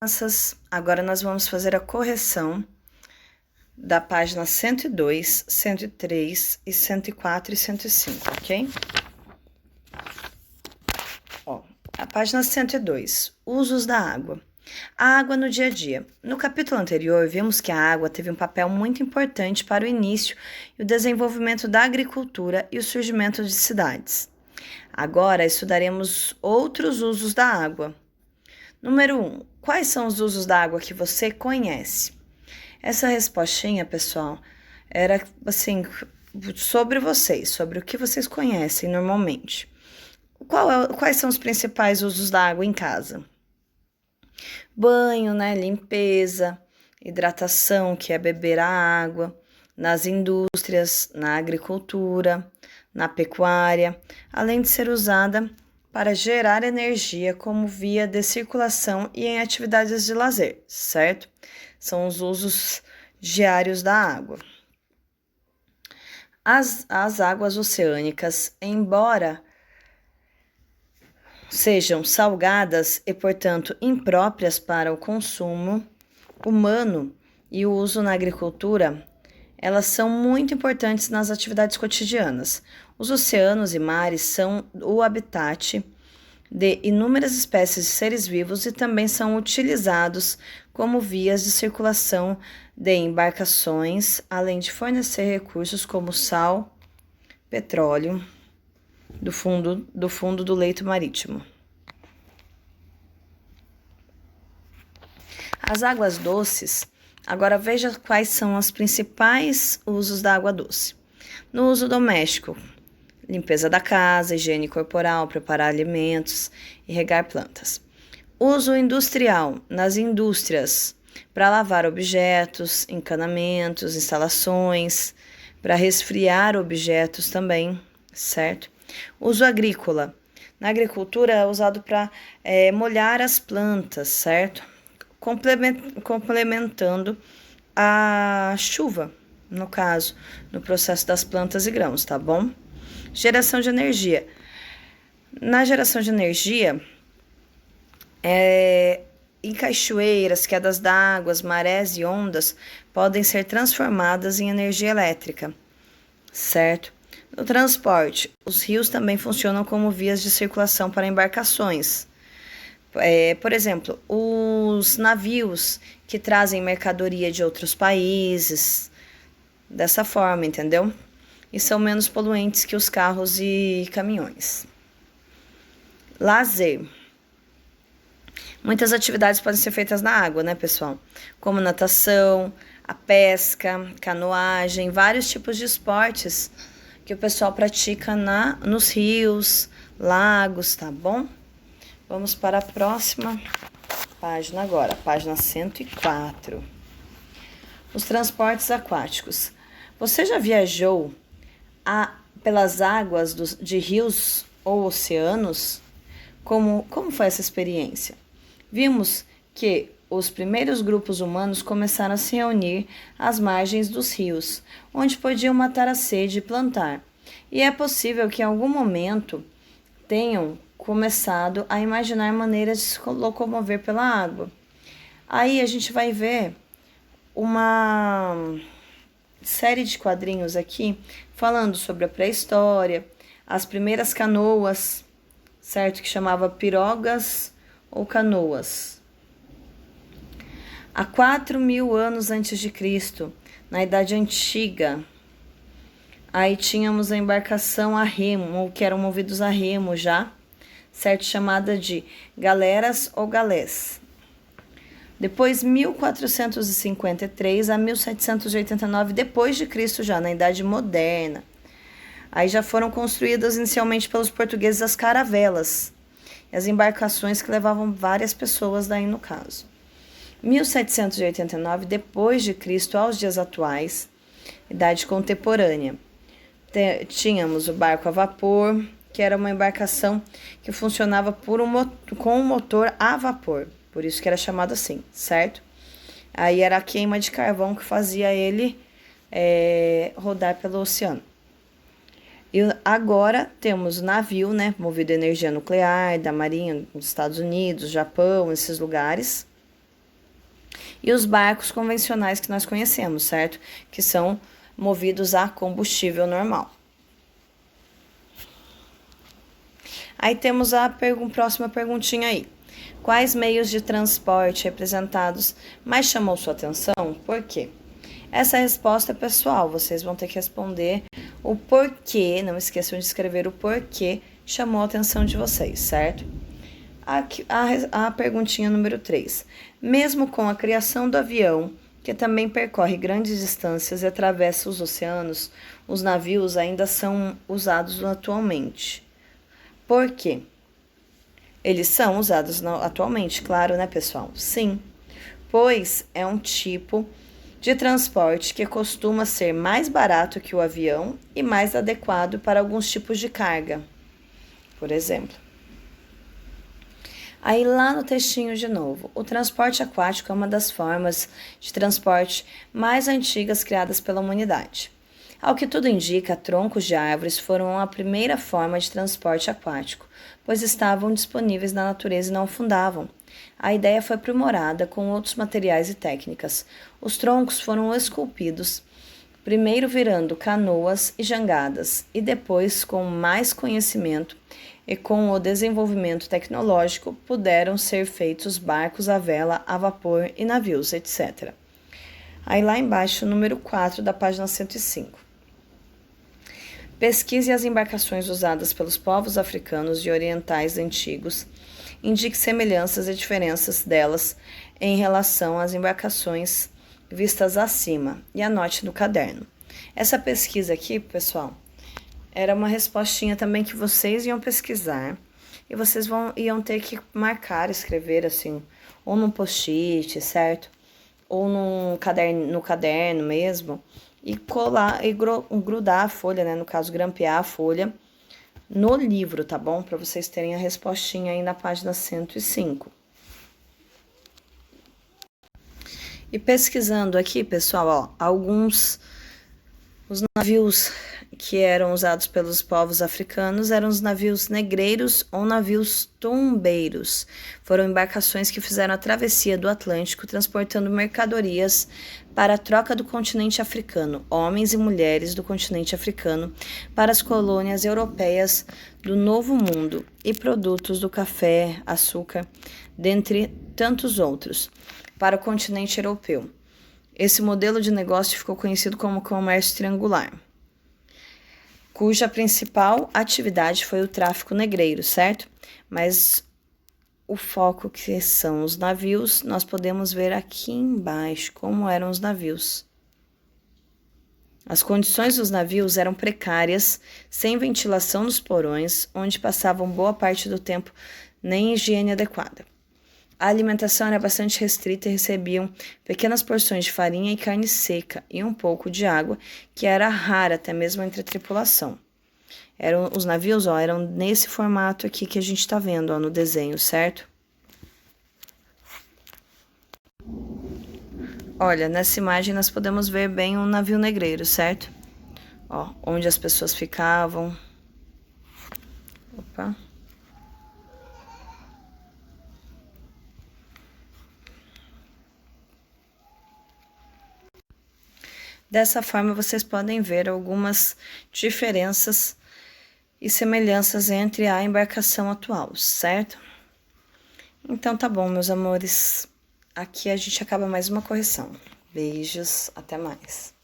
Crianças, agora nós vamos fazer a correção da página 102, 103 e 104 e 105, ok? Ó, a página 102, usos da água. A água no dia a dia. No capítulo anterior, vimos que a água teve um papel muito importante para o início e o desenvolvimento da agricultura e o surgimento de cidades. Agora estudaremos outros usos da água. Número 1. Quais são os usos da água que você conhece? Essa respostinha, pessoal, era assim, sobre vocês, sobre o que vocês conhecem normalmente. Quais são os principais usos da água em casa? Banho, né? Limpeza, hidratação, que é beber a água, nas indústrias, na agricultura, na pecuária, além de ser usada para gerar energia como via de circulação e em atividades de lazer, certo? São os usos diários da água. As águas oceânicas, embora sejam salgadas e, portanto, impróprias para o consumo humano e o uso na agricultura, elas são muito importantes nas atividades cotidianas. Os oceanos e mares são o habitat de inúmeras espécies de seres vivos e também são utilizados como vias de circulação de embarcações, além de fornecer recursos como sal, petróleo, do fundo do leito marítimo. As águas doces. Agora veja quais são os principais usos da água doce. No uso doméstico, limpeza da casa, higiene corporal, preparar alimentos e regar plantas. Uso industrial, nas indústrias, para lavar objetos, encanamentos, instalações, para resfriar objetos também, certo? Uso agrícola. Na agricultura é usado para molhar as plantas, certo? Complementando a chuva, no caso, no processo das plantas e grãos, tá bom? Geração de energia. Na geração de energia, em cachoeiras, quedas d'água, marés e ondas podem ser transformadas em energia elétrica, certo? No transporte, os rios também funcionam como vias de circulação para embarcações. Por exemplo, os navios que trazem mercadoria de outros países, dessa forma, entendeu? E são menos poluentes que os carros e caminhões. Lazer. Muitas atividades podem ser feitas na água, né, pessoal? Como natação, a pesca, canoagem, vários tipos de esportes que o pessoal pratica nos rios, lagos, tá bom? Vamos para a próxima página agora, página 104. Os transportes aquáticos. Você já viajou pelas águas de rios ou oceanos? Como foi essa experiência? Vimos que os primeiros grupos humanos começaram a se reunir às margens dos rios, onde podiam matar a sede e plantar. E é possível que em algum momento tenham começado a imaginar maneiras de se locomover pela água. Aí a gente vai ver uma série de quadrinhos aqui falando sobre a pré-história, as primeiras canoas, certo? Que chamava pirogas ou canoas. Há 4.000 anos antes de Cristo, na Idade Antiga, aí tínhamos a embarcação a remo, ou que eram movidos a remo já, certo? Chamada de galeras ou galés. Depois, 1453 a 1789 depois de Cristo já, na Idade Moderna. Aí já foram construídas inicialmente pelos portugueses as caravelas, as embarcações que levavam várias pessoas daí no caso. 1789 depois de Cristo aos dias atuais, Idade Contemporânea. Tínhamos o barco a vapor, que era uma embarcação que funcionava com um motor a vapor, por isso que era chamado assim, certo? Aí era a queima de carvão que fazia ele rodar pelo oceano. E agora temos navio, né, movido a energia nuclear, da Marinha dos Estados Unidos, Japão, esses lugares. E os barcos convencionais que nós conhecemos, certo? Que são movidos a combustível normal. Aí temos a próxima perguntinha aí. Quais meios de transporte representados mais chamou sua atenção? Por quê? Essa resposta é pessoal, vocês vão ter que responder o porquê, não esqueçam de escrever o porquê chamou a atenção de vocês, certo? A perguntinha número 3. Mesmo com a criação do avião, que também percorre grandes distâncias e atravessa os oceanos, os navios ainda são usados atualmente. Por quê? Eles são usados atualmente, claro, né, pessoal? Sim, pois é um tipo de transporte que costuma ser mais barato que o avião e mais adequado para alguns tipos de carga, por exemplo. Aí lá no textinho de novo, o transporte aquático é uma das formas de transporte mais antigas criadas pela humanidade. Ao que tudo indica, troncos de árvores foram a primeira forma de transporte aquático, pois estavam disponíveis na natureza e não afundavam. A ideia foi aprimorada com outros materiais e técnicas. Os troncos foram esculpidos, primeiro virando canoas e jangadas, e depois, com mais conhecimento e com o desenvolvimento tecnológico, puderam ser feitos barcos à vela, a vapor e navios, etc. Aí lá embaixo, número 4 da página 105. Pesquise as embarcações usadas pelos povos africanos e orientais antigos. Indique semelhanças e diferenças delas em relação às embarcações vistas acima e anote no caderno. Essa pesquisa aqui, pessoal, era uma respostinha também que vocês iam pesquisar e vocês iam ter que marcar, escrever assim, ou num post-it, certo? Ou no caderno mesmo, e colar e grudar a folha, né? No caso, grampear a folha no livro, tá bom? Para vocês terem a respostinha aí na página 105. E pesquisando aqui, pessoal, ó, os navios que eram usados pelos povos africanos eram os navios negreiros ou navios tombeiros. Foram embarcações que fizeram a travessia do Atlântico, transportando mercadorias para a troca do continente africano, homens e mulheres do continente africano, para as colônias europeias do Novo Mundo e produtos do café, açúcar, dentre tantos outros, para o continente europeu. Esse modelo de negócio ficou conhecido como comércio triangular, cuja principal atividade foi o tráfico negreiro, certo? Mas o foco que são os navios, nós podemos ver aqui embaixo como eram os navios. As condições dos navios eram precárias, sem ventilação nos porões, onde passavam boa parte do tempo nem higiene adequada. A alimentação era bastante restrita e recebiam pequenas porções de farinha e carne seca e um pouco de água, que era rara até mesmo entre a tripulação. Os navios, ó, eram nesse formato aqui que a gente está vendo, ó, no desenho, certo? Olha, nessa imagem nós podemos ver bem um navio negreiro, certo? Ó, onde as pessoas ficavam. Opa. Dessa forma, vocês podem ver algumas diferenças e semelhanças entre a embarcação atual, certo? Então tá bom, meus amores. Aqui a gente acaba mais uma correção. Beijos, até mais.